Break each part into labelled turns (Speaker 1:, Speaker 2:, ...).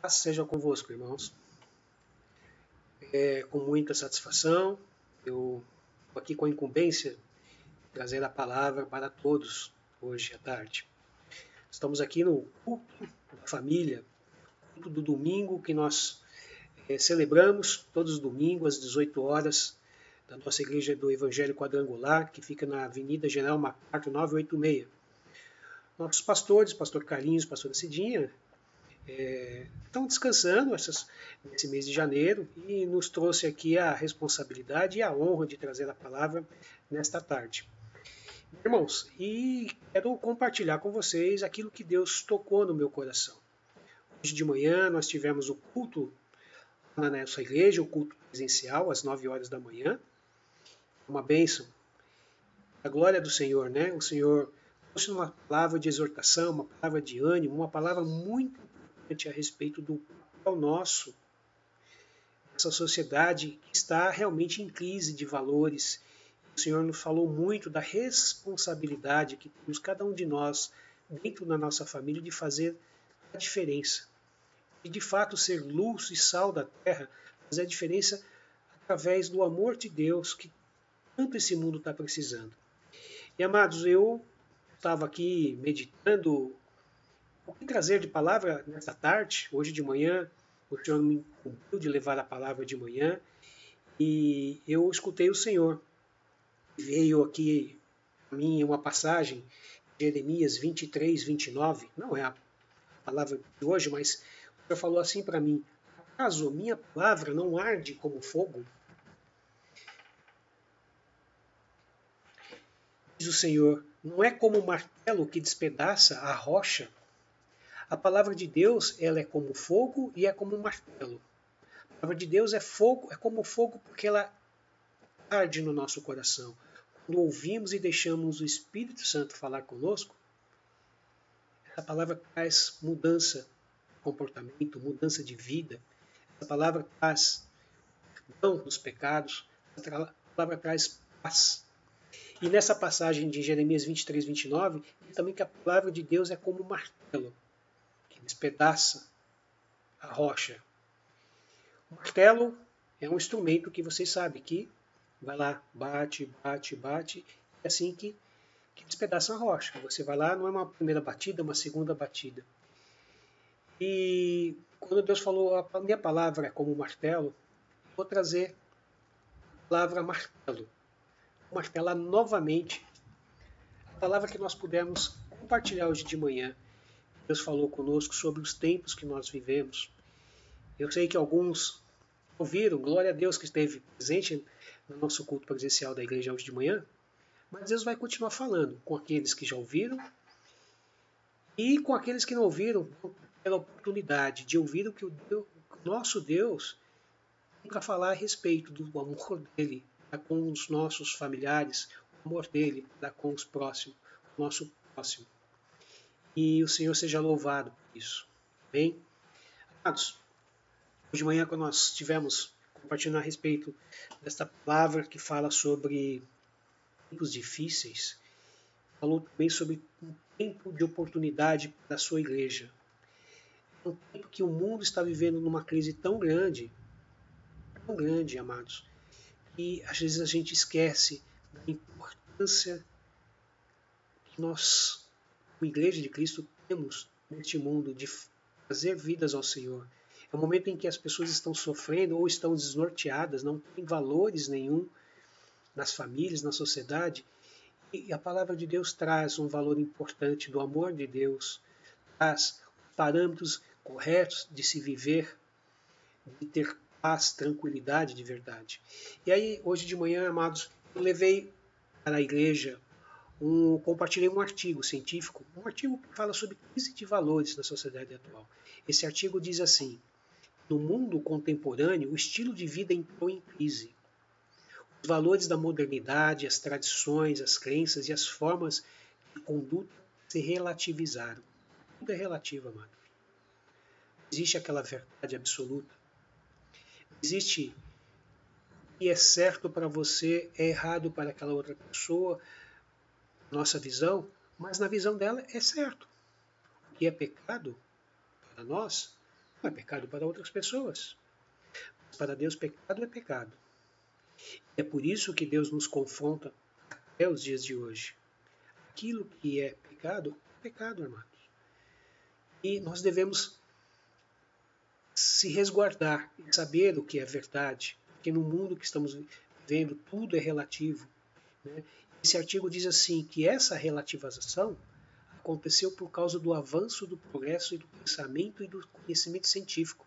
Speaker 1: Paz seja convosco, irmãos. Com muita satisfação, eu estou aqui com a incumbência de trazer a palavra para todos hoje à tarde. Estamos aqui no culto da família, culto do domingo que nós celebramos todos os domingos às 18 horas da nossa igreja do Evangelho Quadrangular, que fica na Avenida General MacArthur 986. Nossos pastores, pastor Carlinhos, pastora Cidinha, estão descansando nesse mês de janeiro e nos trouxe aqui a responsabilidade e a honra de trazer a palavra nesta tarde. Irmãos, e quero compartilhar com vocês aquilo que Deus tocou no meu coração. Hoje de manhã nós tivemos o culto na nossa igreja, o culto presencial, às 9 horas da manhã. Uma bênção. A glória do Senhor, né? O Senhor trouxe uma palavra de exortação, uma palavra de ânimo, uma palavra muito importante a respeito do papel nosso, essa sociedade que está realmente em crise de valores. O Senhor nos falou muito da responsabilidade que temos cada um de nós dentro da nossa família de fazer a diferença. E de fato ser luz e sal da terra, fazer a diferença através do amor de Deus que tanto esse mundo está precisando. E amados, eu estava aqui meditando o que trazer de palavra nesta tarde, hoje de manhã. O Senhor me incumbiu de levar a palavra de manhã e eu escutei o Senhor. Veio aqui a mim uma passagem de Jeremias 23, 29. Não é a palavra de hoje, mas o Senhor falou assim para mim: acaso minha palavra não arde como fogo? Diz o Senhor, não é como o martelo que despedaça a rocha? A palavra de Deus, ela é como fogo e é como um martelo. A palavra de Deus é fogo, é como fogo porque ela arde no nosso coração. Quando ouvimos e deixamos o Espírito Santo falar conosco, essa palavra traz mudança de comportamento, mudança de vida. Essa palavra traz perdão dos pecados. Essa palavra traz paz. E nessa passagem de Jeremias 23, 29, diz também que a palavra de Deus é como um martelo que despedaça a rocha. O martelo é um instrumento que vocês sabem que vai lá, bate, bate, bate, é assim que despedaça a rocha. Você vai lá, não é uma primeira batida, é uma segunda batida. E quando Deus falou, a minha palavra é como um martelo, vou trazer a palavra martelo. Martelar novamente a palavra que nós pudemos compartilhar hoje de manhã. Deus falou conosco sobre os tempos que nós vivemos. Eu sei que alguns ouviram, glória a Deus que esteve presente no nosso culto presencial da igreja hoje de manhã, mas Deus vai continuar falando com aqueles que já ouviram e com aqueles que não ouviram, pela oportunidade de ouvir o que o nosso Deus tem para falar a respeito do amor dele para com os nossos familiares, o amor dele para com os próximos, o nosso próximo. E o Senhor seja louvado por isso. Bem, amados, hoje de manhã, quando nós estivemos compartilhando a respeito desta palavra que fala sobre tempos difíceis, falou também sobre um tempo de oportunidade da sua igreja. É um tempo que o mundo está vivendo numa crise tão grande, amados, que às vezes a gente esquece da importância que nós, como Igreja de Cristo, temos neste mundo de fazer vidas ao Senhor. É um momento em que as pessoas estão sofrendo ou estão desnorteadas, não têm valores nenhum nas famílias, na sociedade. E a palavra de Deus traz um valor importante do amor de Deus, traz parâmetros corretos de se viver, de ter paz, tranquilidade de verdade. E aí, hoje de manhã, amados, eu levei para a igreja, compartilhei um artigo científico, um artigo que fala sobre crise de valores na sociedade atual. Esse artigo diz assim: no mundo contemporâneo, o estilo de vida entrou em crise. Os valores da modernidade, as tradições, as crenças e as formas de conduta se relativizaram. Tudo é relativo, amado. Não existe aquela verdade absoluta. Não existe o que é certo para você é errado para aquela outra pessoa, nossa visão, mas na visão dela é certo. O que é pecado para nós Não é pecado para outras pessoas. Mas para Deus, pecado é pecado. É por isso que Deus nos confronta até os dias de hoje. Aquilo que é pecado, amados. E nós devemos se resguardar e saber o que é verdade, porque no mundo que estamos vivendo tudo é relativo. Né? Esse artigo diz assim que essa relativização aconteceu por causa do avanço do progresso e do pensamento e do conhecimento científico.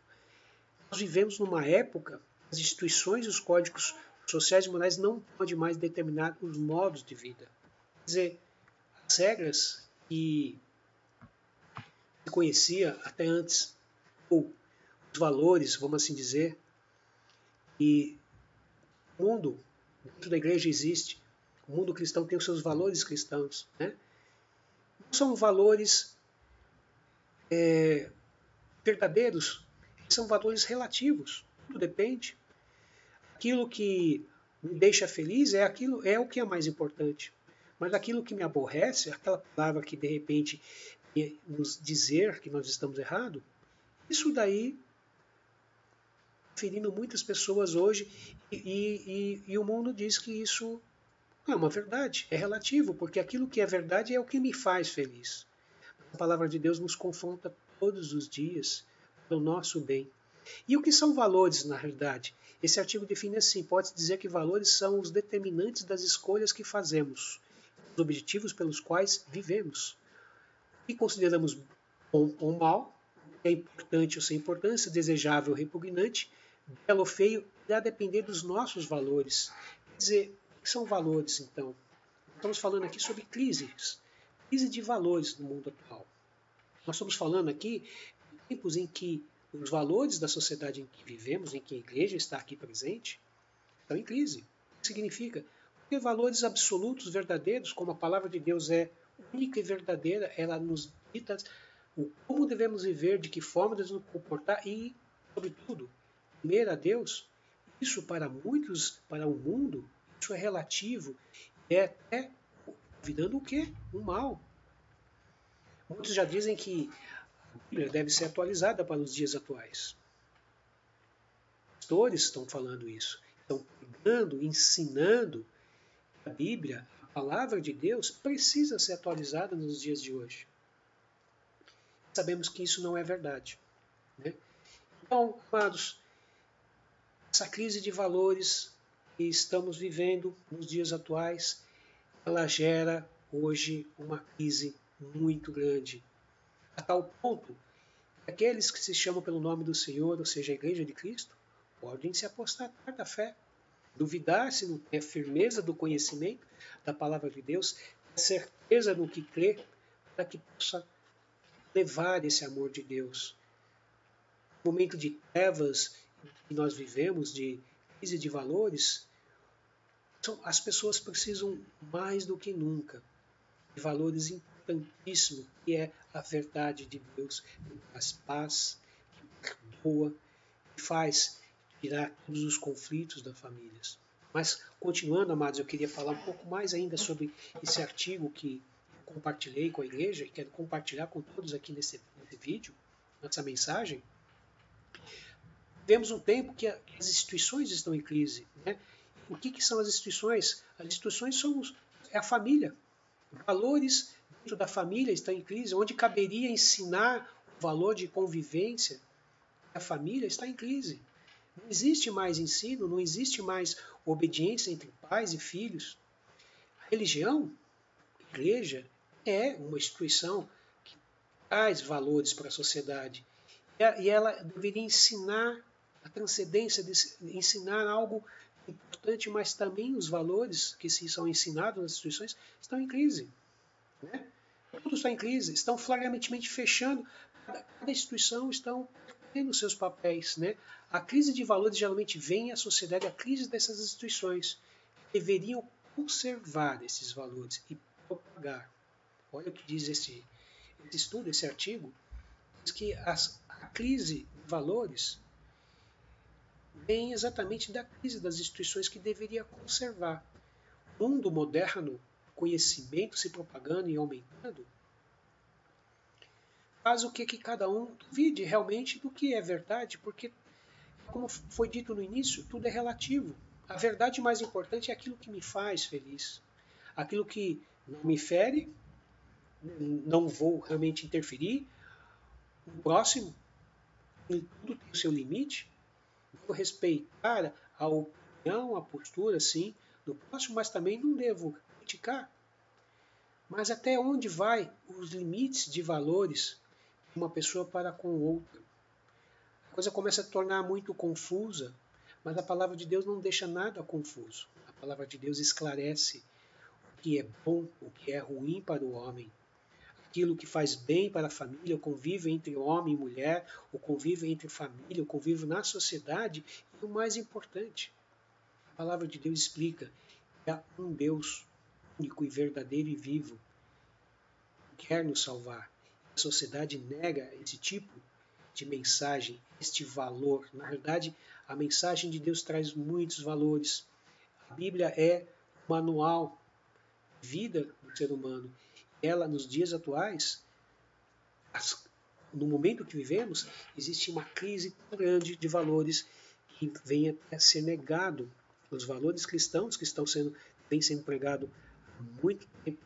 Speaker 1: Nós vivemos numa época que as instituições e os códigos sociais e morais não podem mais determinar os modos de vida. Quer dizer, as regras que se conhecia até antes, ou os valores, vamos assim dizer, e o mundo dentro da igreja existe. O mundo cristão tem os seus valores cristãos. Né? Não são valores verdadeiros, são valores relativos. Tudo depende. Aquilo que me deixa feliz é o que é mais importante. Mas aquilo que me aborrece, aquela palavra que de repente nos dizer que nós estamos errados, isso daí ferindo muitas pessoas hoje e o mundo diz que isso não é uma verdade, é relativo, porque aquilo que é verdade é o que me faz feliz. A palavra de Deus nos confronta todos os dias para o nosso bem. E o que são valores, na realidade? Esse artigo define assim, pode dizer que valores são os determinantes das escolhas que fazemos, os objetivos pelos quais vivemos. O que consideramos bom ou mal, é importante ou sem importância, desejável ou repugnante, belo ou feio, irá depender dos nossos valores. Quer dizer, o que são valores, então? Estamos falando aqui sobre crises, crise de valores no mundo atual. Nós estamos falando aqui de tempos em que os valores da sociedade em que vivemos, em que a igreja está aqui presente, estão em crise. O que significa? Porque valores absolutos, verdadeiros, como a palavra de Deus é única e verdadeira, ela nos dita como devemos viver, de que forma devemos nos comportar e, sobretudo, temer a Deus. Isso para muitos, para o mundo, isso é relativo. É até virando o quê? Um mal. Muitos já dizem que a Bíblia deve ser atualizada para os dias atuais. Pastores estão falando isso. Estão pregando, ensinando que a Bíblia, a palavra de Deus, precisa ser atualizada nos dias de hoje. Sabemos que isso não é verdade. Né? Então, amados, essa crise de valores que estamos vivendo nos dias atuais, ela gera hoje uma crise muito grande. A tal ponto que aqueles que se chamam pelo nome do Senhor, ou seja, a Igreja de Cristo, podem se apostatar da fé, duvidar se não tem a firmeza do conhecimento da palavra de Deus, a certeza no que crê, para que possa levar esse amor de Deus. No momento de trevas que nós vivemos, de crise de valores, as pessoas precisam mais do que nunca de valores importantíssimos, que é a verdade de Deus, que traz paz, que perdoa, que faz tirar todos os conflitos das famílias. Mas, continuando, amados, eu queria falar um pouco mais ainda sobre esse artigo que compartilhei com a igreja e quero compartilhar com todos aqui nesse vídeo, nessa mensagem. Vemos um tempo que as instituições estão em crise. Né? O que são as instituições? As instituições é a família. Valores dentro da família estão em crise, onde caberia ensinar o valor de convivência. A família está em crise. Não existe mais ensino, não existe mais obediência entre pais e filhos. A religião, a igreja, é uma instituição que traz valores para a sociedade. E ela deveria ensinar a transcendência, ensinar algo importante, mas também os valores que se são ensinados nas instituições estão em crise. Né? Tudo está em crise, estão flagrantemente fechando, cada instituição estão tendo seus papéis. Né? A crise de valores geralmente vem à sociedade, a crise dessas instituições. Deveriam conservar esses valores e propagar. Olha o que diz esse estudo, esse artigo, diz que a crise de valores vem exatamente da crise das instituições que deveria conservar. O mundo moderno, conhecimento se propagando e aumentando, faz o que cada um duvide realmente do que é verdade, porque, como foi dito no início, tudo é relativo. A verdade mais importante é aquilo que me faz feliz. Aquilo que não me fere, não vou realmente interferir. O próximo, tudo tem o seu limite. Devo respeitar a opinião, a postura, sim, do próximo, mas também não devo criticar. Mas até onde vai os limites de valores de uma pessoa para com outra? A coisa começa a tornar muito confusa, mas a palavra de Deus não deixa nada confuso. A palavra de Deus esclarece o que é bom, o que é ruim para o homem. Aquilo que faz bem para a família, o convívio entre homem e mulher, o convívio entre família, o convívio na sociedade, e o mais importante, a palavra de Deus explica que há um Deus único e verdadeiro e vivo que quer nos salvar. A sociedade nega esse tipo de mensagem, este valor. Na verdade, a mensagem de Deus traz muitos valores. A Bíblia é o manual de vida do ser humano. Ela, nos dias atuais, no momento que vivemos, existe uma crise tão grande de valores que vem a ser negado. Os valores cristãos que vêm sendo pregados há muito tempo.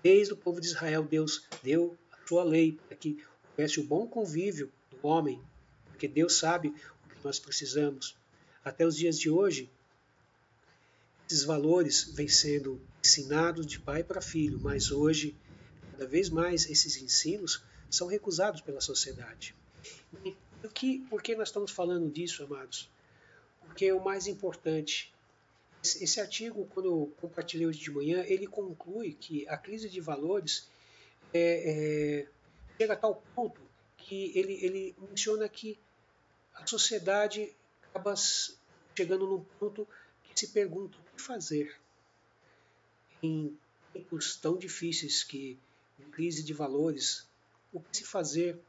Speaker 1: Desde o povo de Israel, Deus deu a sua lei para que houvesse o bom convívio do homem, porque Deus sabe o que nós precisamos. Até os dias de hoje, esses valores vêm sendo ensinados de pai para filho, mas hoje, cada vez mais, esses ensinos são recusados pela sociedade. E por que nós estamos falando disso, amados? Porque o mais importante, esse artigo, quando eu compartilhei hoje de manhã, ele conclui que a crise de valores chega a tal ponto que ele menciona que a sociedade acaba chegando num ponto que se pergunta o que fazer em tempos tão difíceis que crise de valores, o que se fazer?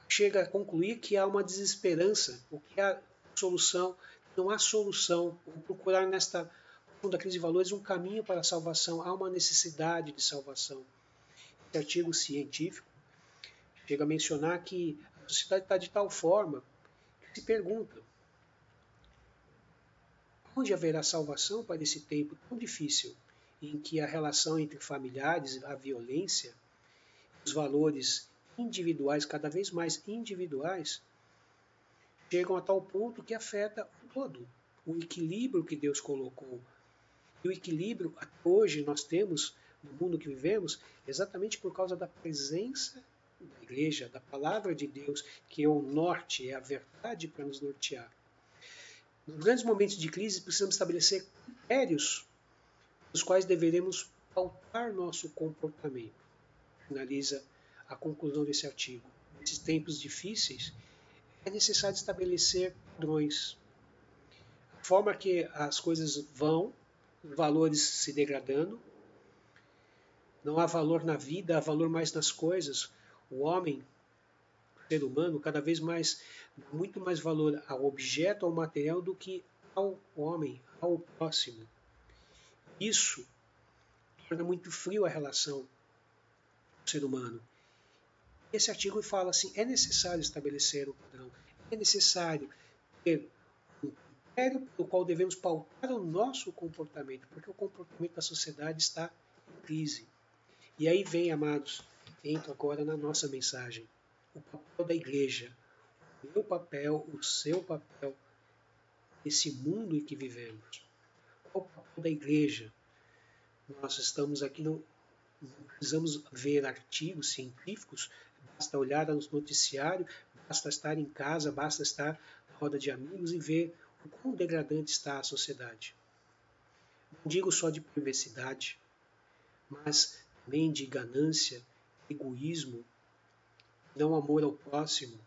Speaker 1: Chega a concluir que há uma desesperança, o que há solução, não há solução. Procurar nesta da crise de valores um caminho para a salvação, há uma necessidade de salvação. Esse artigo científico chega a mencionar que a sociedade está de tal forma que se pergunta onde haverá salvação para esse tempo tão difícil em que a relação entre familiares, a violência, os valores individuais, cada vez mais individuais, chegam a tal ponto que afeta o todo, o equilíbrio que Deus colocou. E o equilíbrio, hoje, nós temos, no mundo que vivemos, exatamente por causa da presença da igreja, da palavra de Deus, que é o norte, é a verdade para nos nortear. Nos grandes momentos de crise, precisamos estabelecer critérios nos quais deveremos pautar nosso comportamento. Finaliza a conclusão desse artigo. Nesses tempos difíceis, é necessário estabelecer padrões. A forma que as coisas vão, os valores se degradando, não há valor na vida, há valor mais nas coisas. O homem, o ser humano, cada vez mais, muito mais valor ao objeto, ao material, do que ao homem, ao próximo. Isso torna muito frio a relação do ser humano. Esse artigo fala assim, é necessário estabelecer um padrão, é necessário ter um critério pelo qual devemos pautar o nosso comportamento, porque o comportamento da sociedade está em crise. E aí vem, amados, entro agora na nossa mensagem, o papel da igreja, o meu papel, o seu papel, nesse mundo em que vivemos. Qual o papel da igreja? Nós estamos aqui, não precisamos ver artigos científicos, basta olhar nos noticiários, basta estar em casa, basta estar na roda de amigos e ver o quão degradante está a sociedade. Não digo só de perversidade, mas também de ganância, egoísmo, não amor ao próximo.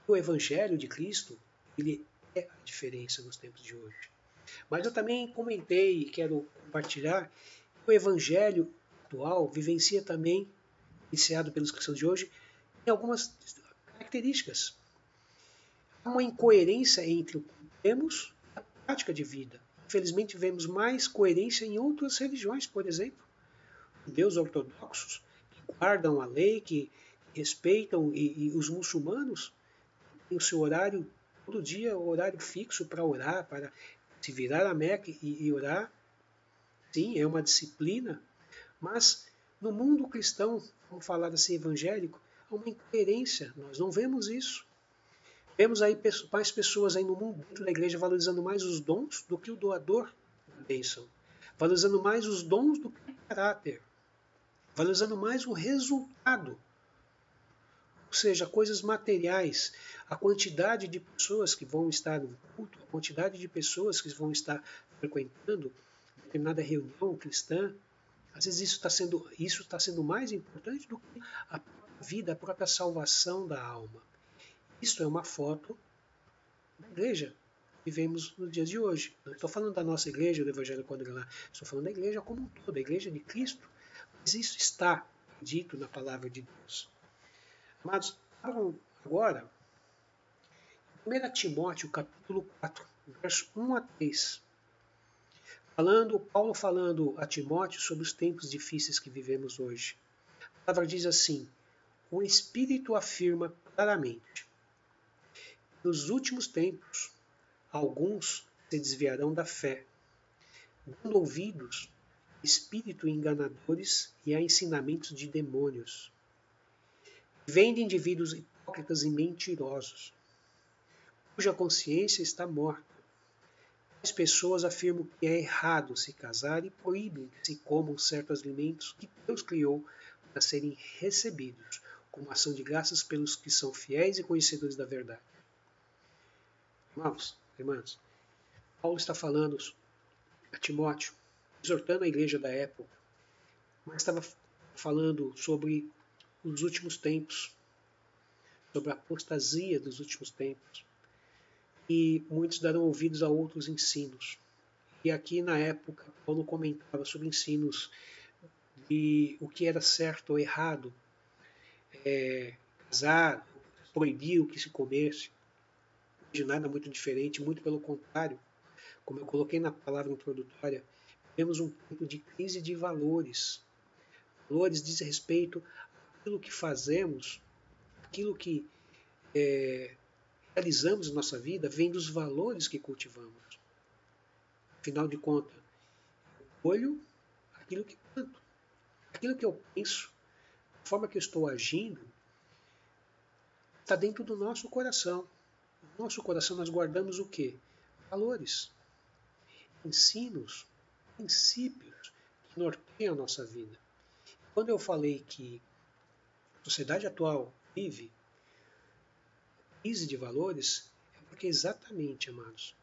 Speaker 1: O Evangelho de Cristo, ele é a diferença nos tempos de hoje. Mas eu também comentei e quero compartilhar que o Evangelho atual vivencia também, iniciado pelos cristãos de hoje, tem algumas características. Há uma incoerência entre o que temos e a prática de vida. Infelizmente, vemos mais coerência em outras religiões, por exemplo, judeus ortodoxos, que guardam a lei, que respeitam, e os muçulmanos têm o seu horário, todo dia, o horário fixo para orar, para se virar a Meca e orar. Sim, é uma disciplina, mas no mundo cristão, vamos falar assim, evangélico, há uma incoerência, nós não vemos isso. Vemos aí mais pessoas aí no mundo, dentro da igreja, valorizando mais os dons do que o doador da bênção, valorizando mais os dons do que o caráter, valorizando mais o resultado, ou seja, coisas materiais, a quantidade de pessoas que vão estar no culto, a quantidade de pessoas que vão estar frequentando determinada reunião cristã. Às vezes isso está sendo mais importante do que a vida, a própria salvação da alma. Isso é uma foto da igreja que vivemos nos dias de hoje. Não estou falando da nossa igreja, do Evangelho Quadrangular, estou falando da igreja como um todo, a igreja de Cristo. Mas isso está dito na palavra de Deus. Amados, abram agora 1 Timóteo, capítulo 4, verso 1 a 3. Paulo falando a Timóteo sobre os tempos difíceis que vivemos hoje. A palavra diz assim: o Espírito afirma claramente: nos últimos tempos, alguns se desviarão da fé, dando ouvidos a espíritos enganadores e a ensinamentos de demônios. Vêm de indivíduos hipócritas e mentirosos, cuja consciência está morta. As pessoas afirmam que é errado se casar e proíbem que se comam certos alimentos que Deus criou para serem recebidos como ação de graças pelos que são fiéis e conhecedores da verdade. Irmãos, irmãs, Paulo está falando a Timóteo, exortando a igreja da época, mas estava falando sobre os últimos tempos, sobre a apostasia dos últimos tempos. E muitos darão ouvidos a outros ensinos. E aqui na época, Paulo comentava sobre ensinos de o que era certo ou errado, casar, proibir o que se comesse. De nada muito diferente, muito pelo contrário. Como eu coloquei na palavra introdutória, vemos um tempo de crise de valores. Valores diz respeito àquilo que fazemos, aquilo que realizamos na nossa vida, vem dos valores que cultivamos. Afinal de contas, eu colho aquilo que planto. Aquilo que eu penso, a forma que eu estou agindo, está dentro do nosso coração. No nosso coração nós guardamos o quê? Valores, ensinos, princípios que norteiam a nossa vida. Quando eu falei que a sociedade atual vive crise de valores, é porque exatamente, amados,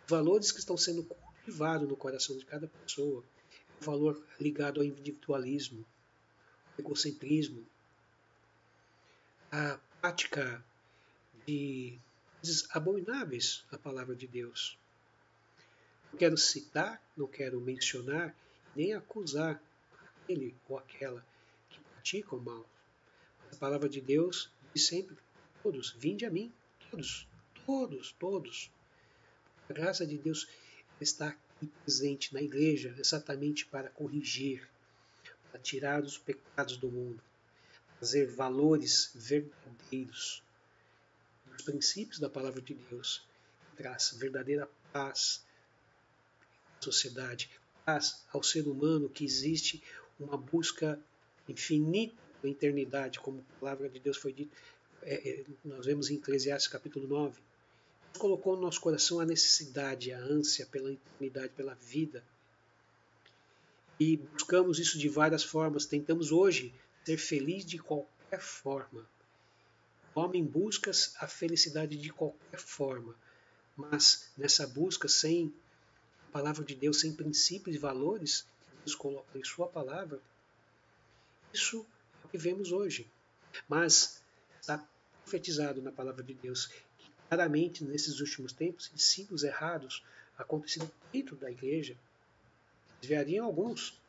Speaker 1: os valores que estão sendo cultivados no coração de cada pessoa, é o valor ligado ao individualismo, ao egocentrismo, à prática de coisas abomináveis à palavra de Deus. Não quero citar, não quero mencionar, nem acusar aquele ou aquela que pratica o mal. A palavra de Deus diz sempre: todos, vinde a mim, todos, todos, todos. A graça de Deus está aqui presente na igreja exatamente para corrigir, para tirar os pecados do mundo, trazer valores verdadeiros, os princípios da palavra de Deus, traz verdadeira paz à sociedade, paz ao ser humano, que existe uma busca infinita da eternidade, como a palavra de Deus foi dita. Nós vemos em Eclesiastes capítulo 9. Deus colocou no nosso coração a necessidade, a ânsia pela eternidade, pela vida. E buscamos isso de várias formas. Tentamos hoje ser feliz de qualquer forma. O homem busca a felicidade de qualquer forma. Mas nessa busca, sem a palavra de Deus, sem princípios e valores que Deus coloca em sua palavra, isso é o que vemos hoje. Mas está profetizado na palavra de Deus que claramente nesses últimos tempos ensinos errados aconteciam dentro da igreja. Desviariam alguns.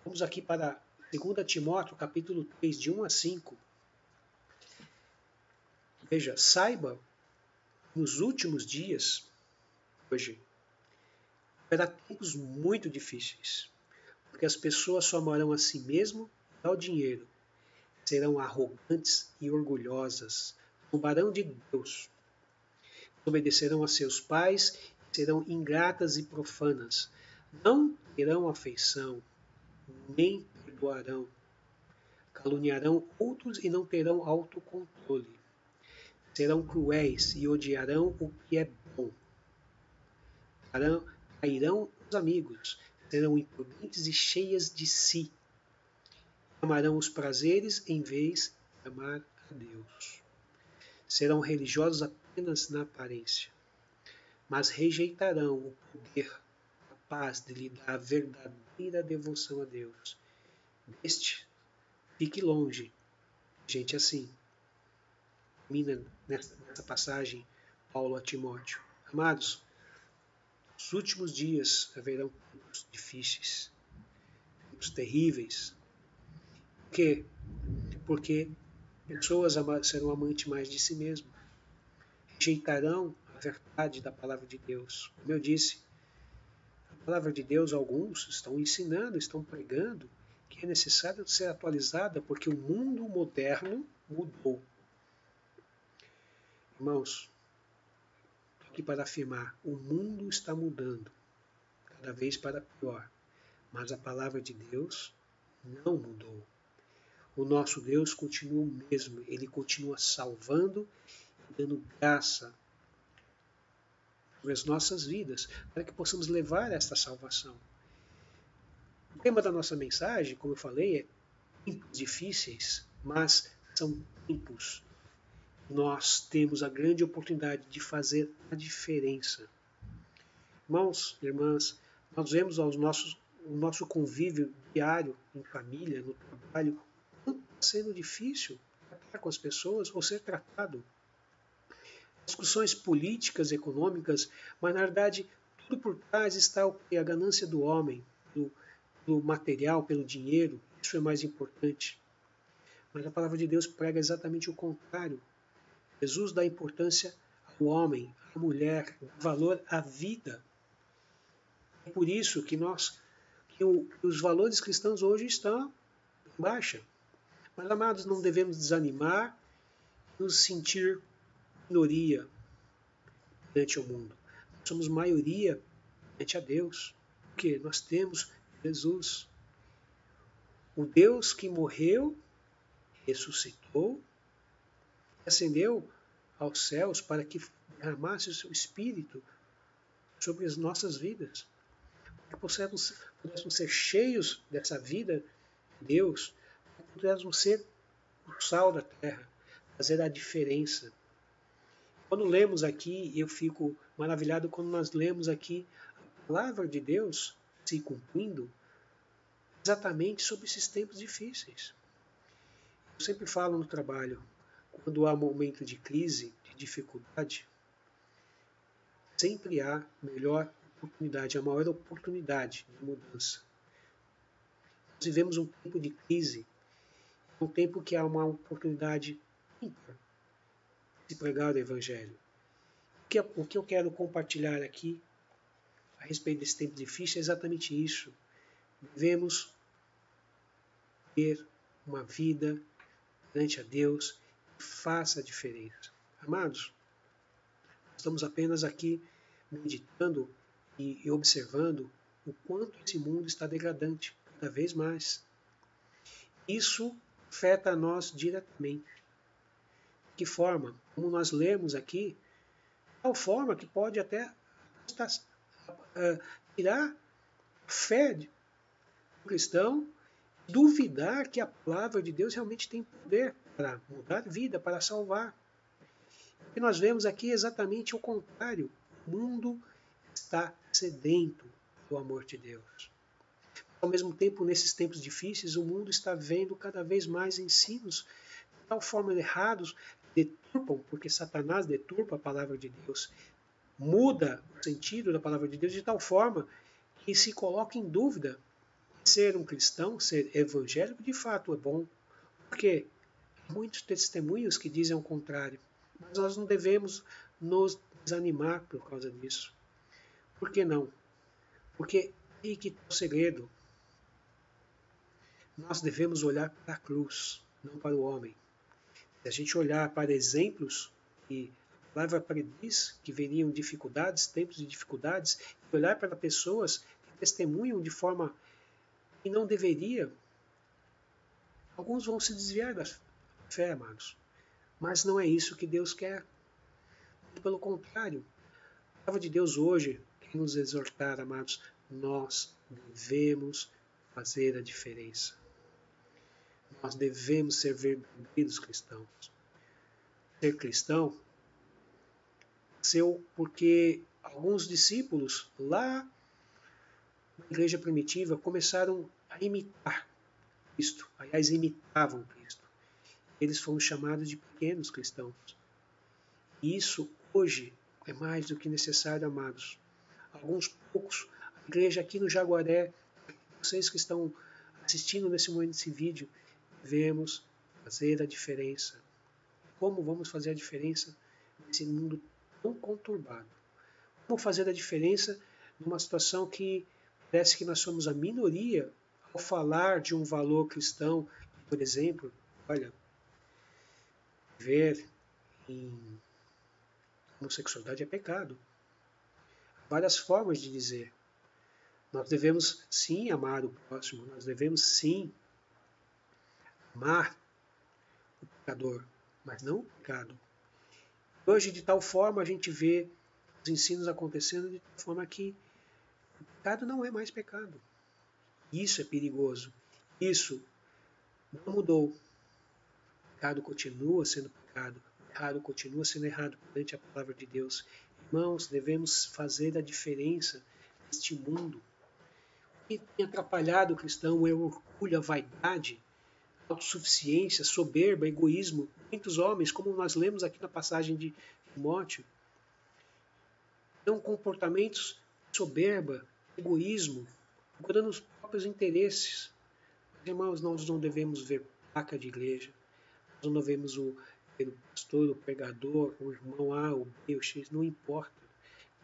Speaker 1: Vamos aqui para 2 Timóteo, capítulo 3, de 1 a 5. Veja, saiba, nos últimos dias, hoje, haverá tempos muito difíceis, porque as pessoas só amarão a si mesmo ao dinheiro, serão arrogantes e orgulhosas, zombarão de Deus, obedecerão a seus pais, serão ingratas e profanas, não terão afeição, nem perdoarão, caluniarão outros e não terão autocontrole, serão cruéis e odiarão o que é bom, trairão os amigos, serão imprudentes e cheias de si, amarão os prazeres em vez de amar a Deus. Serão religiosos apenas na aparência, mas rejeitarão o poder capaz de lhe dar a verdadeira devoção a Deus. Deste, fique longe, gente assim. Termina nessa passagem Paulo a Timóteo. Amados, nos últimos dias haverão tempos difíceis, tempos terríveis. Por quê? Porque pessoas serão amantes mais de si mesmo. Rejeitarão a verdade da palavra de Deus. Como eu disse, a palavra de Deus, alguns estão ensinando, estão pregando que é necessário ser atualizada porque o mundo moderno mudou. Irmãos, estou aqui para afirmar, o mundo está mudando, cada vez para pior, mas a palavra de Deus não mudou. O nosso Deus continua o mesmo, Ele continua salvando e dando graça sobre as nossas vidas, para que possamos levar esta salvação. O tema da nossa mensagem, como eu falei, é tempos difíceis, mas são tempos. Nós temos a grande oportunidade de fazer a diferença. Irmãos, irmãs, nós vemos o nosso convívio diário em família, no trabalho, quanto está sendo difícil tratar com as pessoas ou ser tratado. Discussões políticas, econômicas, mas na verdade tudo por trás está a ganância do homem, do material, pelo dinheiro. Isso é mais importante. Mas a palavra de Deus prega exatamente o contrário. Jesus dá importância ao homem, à mulher, dá valor à vida. É por isso que os valores cristãos hoje estão em baixa. Mas, amados, não devemos desanimar, nos sentir minoria perante o mundo. Nós somos maioria perante a Deus, porque nós temos Jesus, o Deus que morreu, ressuscitou, ascendeu aos céus para que derramasse o seu Espírito sobre as nossas vidas, para que pudéssemos ser cheios dessa vida de Deus, para que pudéssemos ser o sal da terra, fazer a diferença. Quando lemos aqui, eu fico maravilhado quando nós lemos aqui a palavra de Deus se cumprindo exatamente sobre esses tempos difíceis. Eu sempre falo no trabalho, quando há momento de crise, de dificuldade, sempre há melhor oportunidade, a maior oportunidade de mudança. Nós vivemos um tempo de crise, um tempo que há uma oportunidade ímpar de pregar o Evangelho. O que eu quero compartilhar aqui a respeito desse tempo difícil é exatamente isso. Devemos ter uma vida perante a Deus que faça a diferença. Amados, estamos apenas aqui meditando e observando o quanto esse mundo está degradante, cada vez mais. Isso afeta a nós diretamente. De que forma? Como nós lemos aqui, de tal forma que pode até tirar a fé do cristão, duvidar que a palavra de Deus realmente tem poder para mudar vida, para salvar. O que nós vemos aqui é exatamente o contrário. O mundo está sedento do amor de Deus. Ao mesmo tempo, nesses tempos difíceis, o mundo está vendo cada vez mais ensinos de tal forma errados, deturpam, porque Satanás deturpa a palavra de Deus, muda o sentido da palavra de Deus de tal forma que se coloca em dúvida ser um cristão, ser evangélico, de fato é bom. Porque há muitos testemunhos que dizem o contrário. Mas nós não devemos nos desanimar por causa disso. Por que não? Porque aí que está o segredo. nós devemos olhar para a cruz, não para o homem. Se a gente olhar para exemplos, e a palavra prediz que viriam dificuldades, tempos de dificuldades, e olhar para pessoas que testemunham de forma que não deveria, alguns vão se desviar da fé, amados. Mas não é isso que Deus quer. Pelo contrário, a palavra de Deus hoje quer nos exortar, amados, nós devemos fazer a diferença. Nós devemos ser verdadeiros cristãos. Ser cristão nasceu porque alguns discípulos lá na igreja primitiva começaram a imitar Cristo. Aliás, imitavam Cristo. Eles foram chamados de pequenos cristãos. E isso hoje é mais do que necessário, amados. Alguns poucos, a igreja aqui no Jaguaré, vocês que estão assistindo nesse momento esse vídeo, devemos fazer a diferença. Como vamos fazer a diferença nesse mundo tão conturbado? Como fazer a diferença numa situação que parece que nós somos a minoria ao falar de um valor cristão? Por exemplo, olha, viver em homossexualidade é pecado. Há várias formas de dizer. Nós devemos sim amar o próximo, nós devemos sim amar o pecador, mas não o pecado. Hoje, de tal forma, a gente vê os ensinos acontecendo de tal forma que o pecado não é mais pecado. Isso é perigoso. Isso não mudou. O pecado continua sendo pecado. O errado continua sendo errado perante a palavra de Deus. Irmãos, devemos fazer a diferença neste mundo. O que tem atrapalhado o cristão é o orgulho, a vaidade, a autossuficiência, soberba, egoísmo. Muitos homens, como nós lemos aqui na passagem de Timóteo, têm comportamentos de soberba, egoísmo, procurando os próprios interesses. Mas, irmãos, nós não devemos ver placa de igreja, nós não devemos ver o pastor, o pregador, o irmão A, o B, o X, não importa.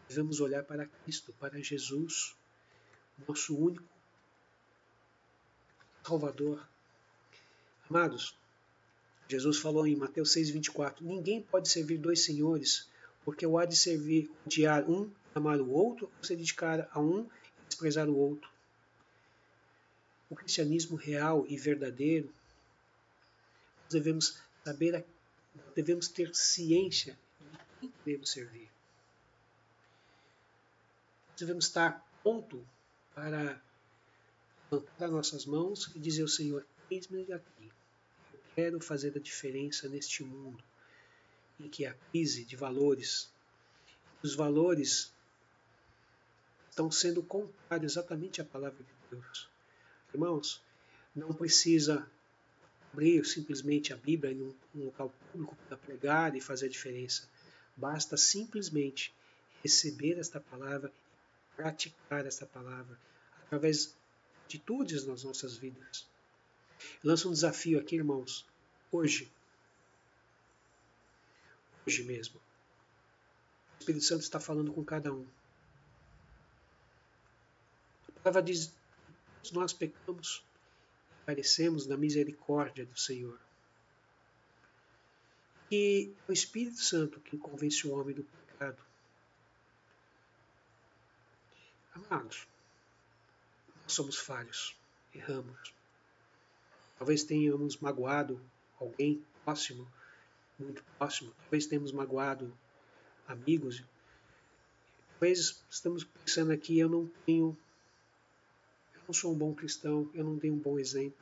Speaker 1: Devemos olhar para Cristo, para Jesus, nosso único Salvador. Amados, Jesus falou em Mateus 6,24, ninguém pode servir dois senhores, porque ou há de servir, odiar um, amar o outro, ou se dedicar a um e desprezar o outro. O cristianismo real e verdadeiro, nós devemos saber, devemos ter ciência de quem devemos servir. Nós devemos estar pronto para levantar nossas mãos e dizer ao Senhor, eis-me aqui. Eu quero fazer a diferença neste mundo em que a crise de valores, os valores estão sendo contrários exatamente à palavra de Deus. Irmãos, não precisa abrir simplesmente a Bíblia em um local público para pregar e fazer a diferença. Basta simplesmente receber esta palavra e praticar esta palavra através de atitudes nas nossas vidas. Eu lanço um desafio aqui, irmãos, hoje mesmo. O Espírito Santo está falando com cada um. A palavra diz que nós pecamos e carecemos da misericórdia do Senhor. E o Espírito Santo que convence o homem do pecado. Amados, nós somos falhos, erramos. Talvez tenhamos magoado alguém próximo, muito próximo. Talvez tenhamos magoado amigos. Talvez estamos pensando aqui, eu não sou um bom cristão, eu não tenho um bom exemplo.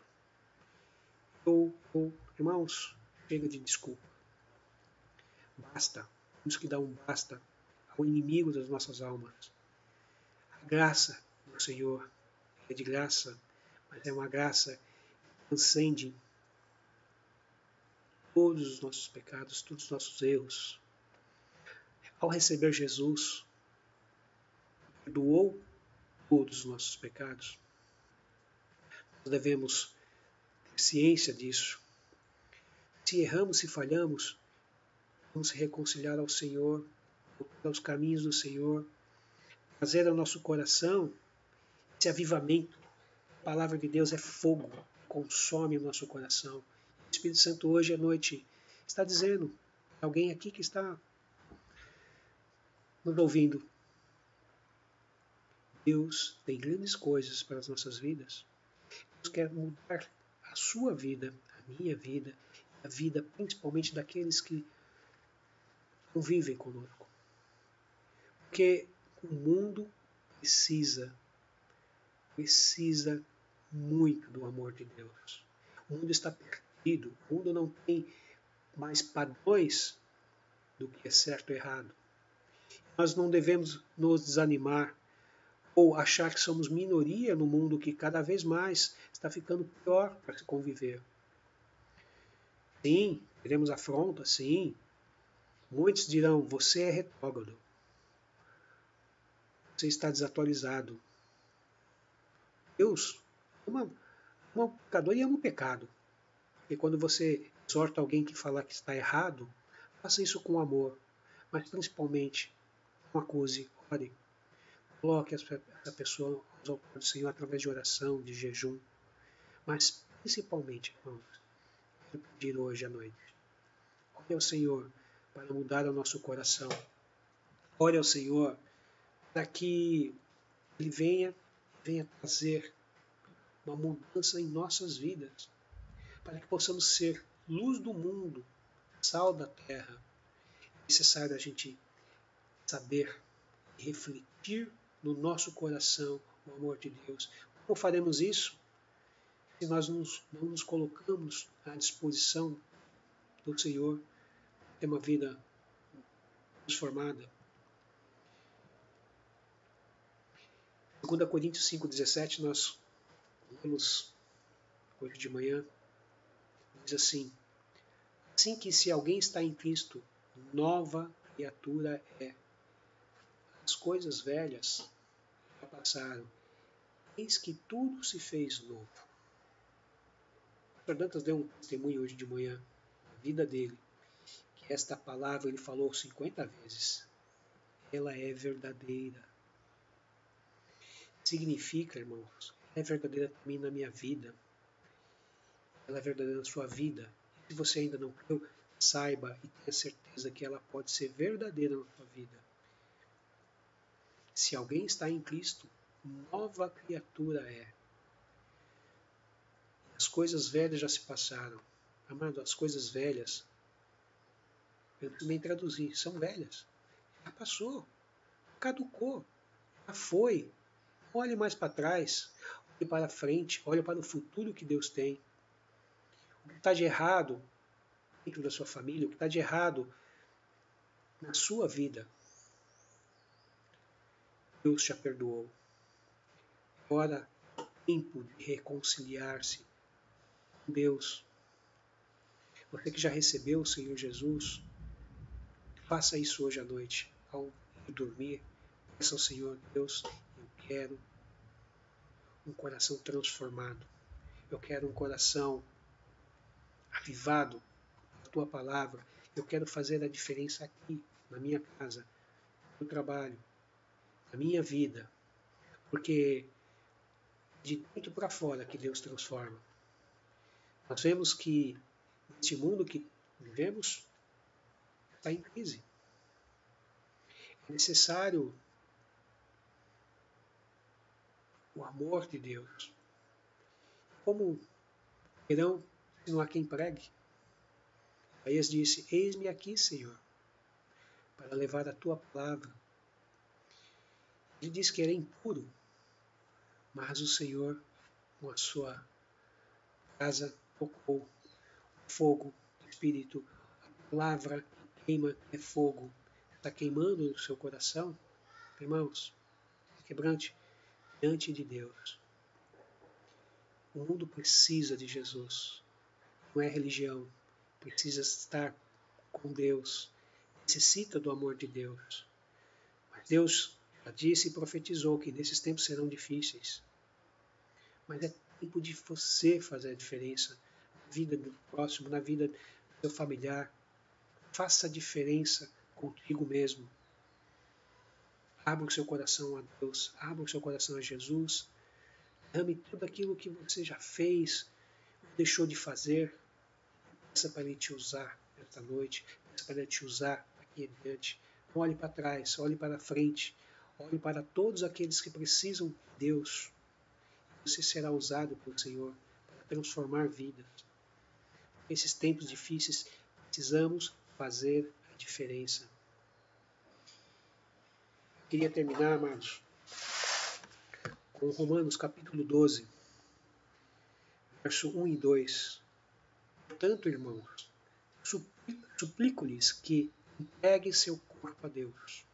Speaker 1: Irmãos, chega de desculpa. Basta. Temos que dar um basta ao inimigo das nossas almas. A graça do Senhor é de graça, mas é uma graça que transcende todos os nossos pecados, todos os nossos erros. Ao receber Jesus, perdoou todos os nossos pecados. Nós devemos ter ciência disso. Se erramos, se falhamos, vamos se reconciliar ao Senhor, voltar aos caminhos do Senhor, trazer ao nosso coração esse avivamento. A palavra de Deus é fogo, consome o nosso coração. O Espírito Santo hoje à noite está dizendo, alguém aqui que está nos ouvindo, Deus tem grandes coisas para as nossas vidas. Deus quer mudar a sua vida, a minha vida, a vida principalmente daqueles que convivem conosco. Porque o mundo precisa muito do amor de Deus. O mundo está perdido, o mundo não tem mais padrões do que é certo e errado. Nós não devemos nos desanimar ou achar que somos minoria no mundo que cada vez mais está ficando pior para se conviver. Sim, teremos afronta, sim. Muitos dirão, você é retrógrado. Você está desatualizado. Deus ama um pecador e ama o pecado. E quando você exorta alguém que falar que está errado, faça isso com amor. Mas principalmente, não acuse, ore. Coloque essa pessoa aos altares do Senhor através de oração, de jejum. Mas principalmente, irmãos, quero pedir hoje à noite. Ore ao Senhor para mudar o nosso coração. Ore ao Senhor para que Ele venha trazer uma mudança em nossas vidas. Para que possamos ser luz do mundo, sal da terra. É necessário a gente saber e refletir no nosso coração o amor de Deus. Como faremos isso se nós não nos colocamos à disposição do Senhor ter uma vida transformada? 2 Coríntios 5,17 nós lemos hoje de manhã, diz assim: assim que se alguém está em Cristo, nova criatura é. As coisas velhas já passaram, eis que tudo se fez novo. O Dr. Dantas deu um testemunho hoje de manhã na vida dele, que esta palavra ele falou 50 vezes. Ela é verdadeira. Significa, irmãos, é verdadeira também na minha vida. Ela é verdadeira na sua vida. Se você ainda não creu, saiba e tenha certeza que ela pode ser verdadeira na sua vida. Se alguém está em Cristo, nova criatura é. As coisas velhas já se passaram. Amado, as coisas velhas, eu também traduzi, são velhas. Já passou, caducou, já foi. Olhe mais para trás, olhe para frente, olhe para o futuro que Deus tem. O que está de errado dentro da sua família, o que está de errado na sua vida, Deus já perdoou. Agora é tempo de reconciliar-se com Deus. Você que já recebeu o Senhor Jesus, faça isso hoje à noite, ao dormir. Peça ao Senhor, Deus, eu quero um coração transformado. Eu quero um coração avivado pela Tua palavra. Eu quero fazer a diferença aqui, na minha casa, no trabalho, na minha vida. Porque de dentro para fora que Deus transforma. Nós vemos que neste mundo que vivemos está em crise. É necessário o amor de Deus. Como verão, se não há quem pregue. Isaías disse, eis-me aqui, Senhor, para levar a Tua palavra. Ele disse que era impuro, mas o Senhor, com a sua casa, tocou o fogo do Espírito. A palavra que queima é fogo. Está queimando no seu coração? Irmãos, quebrante diante de Deus. O mundo precisa de Jesus. Não é religião. Precisa estar com Deus. Necessita do amor de Deus. Mas Deus já disse e profetizou que nesses tempos serão difíceis. Mas é tempo de você fazer a diferença na vida do próximo, na vida do seu familiar. Faça a diferença contigo mesmo. Abra o seu coração a Deus, abra o seu coração a Jesus. Ame tudo aquilo que você já fez deixou de fazer, peça para Ele te usar esta noite, peça para Ele te usar aqui em diante. Não olhe para trás, olhe para frente, olhe para todos aqueles que precisam de Deus. Você será usado pelo Senhor para transformar vidas. Nesses tempos difíceis, precisamos fazer a diferença. Eu queria terminar, amados, com Romanos capítulo 12, verso 1 e 2. Portanto, irmãos, suplico-lhes que entreguem seu corpo a Deus,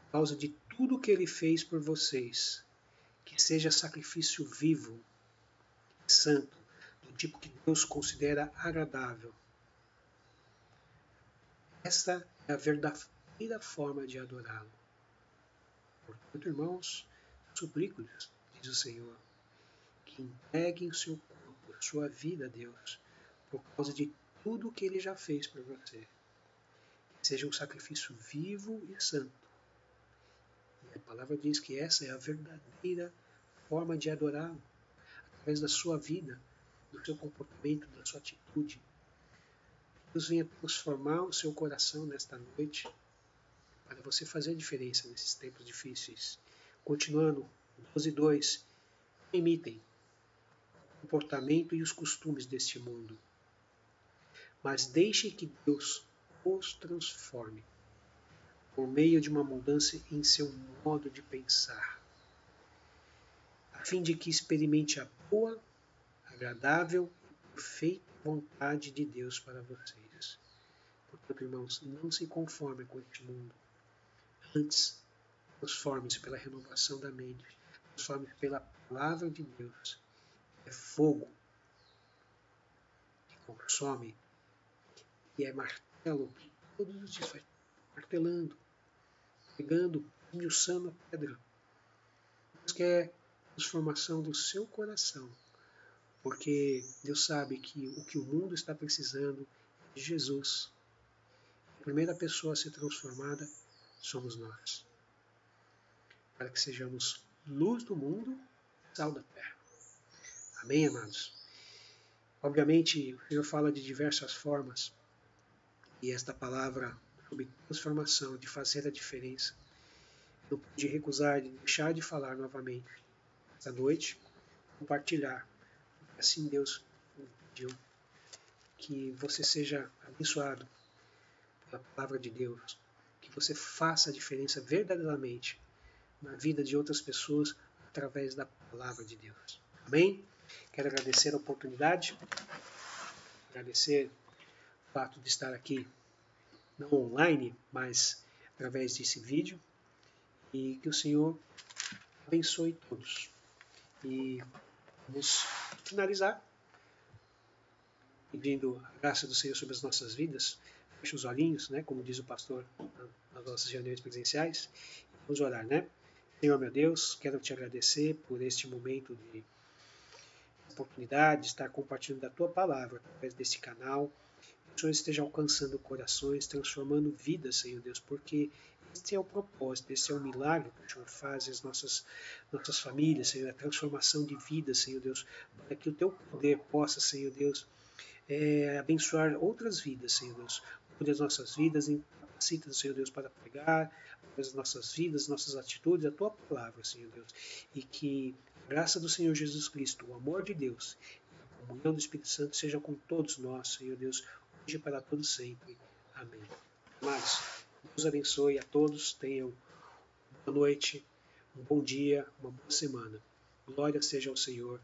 Speaker 1: por causa de tudo que Ele fez por vocês, que seja sacrifício vivo, santo, do tipo que Deus considera agradável. Esta é a verdadeira forma de adorá-lo. Portanto, irmãos, suplico-lhes, diz o Senhor, que entreguem o seu corpo, a sua vida a Deus, por causa de tudo o que Ele já fez por você. Que seja um sacrifício vivo e santo. E a palavra diz que essa é a verdadeira forma de adorá-lo, através da sua vida, do seu comportamento, da sua atitude. Deus venha transformar o seu coração nesta noite, para você fazer a diferença nesses tempos difíceis. Continuando, 12:2, imitem o comportamento e os costumes deste mundo, mas deixem que Deus os transforme por meio de uma mudança em seu modo de pensar, a fim de que experimente a boa, agradável e perfeita vontade de Deus para vocês. Portanto, irmãos, não se conformem com este mundo. Antes, transforme-se pela renovação da mente, transforme-se pela palavra de Deus. É fogo que consome, e é martelo que todos os dias vai martelando, pegando, esmiuçando a pedra. Deus quer transformação do seu coração, porque Deus sabe que o que o mundo está precisando é de Jesus. A primeira pessoa a ser transformada somos nós, para que sejamos luz do mundo, sal da terra. Amém, amados? Obviamente, o Senhor fala de diversas formas, e esta palavra sobre transformação, de fazer a diferença, não pude recusar de deixar de falar novamente esta noite, compartilhar. Assim Deus pediu que você seja abençoado pela palavra de Deus, que você faça a diferença verdadeiramente na vida de outras pessoas através da palavra de Deus. Amém? Quero agradecer a oportunidade, agradecer o fato de estar aqui, não online, mas através desse vídeo, e que o Senhor abençoe todos. E vamos finalizar pedindo a graça do Senhor sobre as nossas vidas. Feche os olhinhos, né, como diz o pastor nas nossas reuniões presenciais. Vamos orar, né? Senhor, meu Deus, quero te agradecer por este momento de oportunidade de estar compartilhando da tua palavra através deste canal. Que o Senhor esteja alcançando corações, transformando vidas, Senhor Deus, porque este é o propósito, este é o milagre que o Senhor faz nas nossas famílias, Senhor, a transformação de vidas, Senhor Deus, para que o teu poder possa, Senhor Deus, abençoar outras vidas, Senhor Deus. Cuide das nossas vidas, capacita, Senhor Deus, para pregar, as nossas vidas, nossas atitudes, a tua palavra, Senhor Deus. E que a graça do Senhor Jesus Cristo, o amor de Deus, a comunhão do Espírito Santo seja com todos nós, Senhor Deus, hoje e para todos sempre. Amém. Amados, Deus abençoe a todos, tenham uma boa noite, um bom dia, uma boa semana. Glória seja ao Senhor.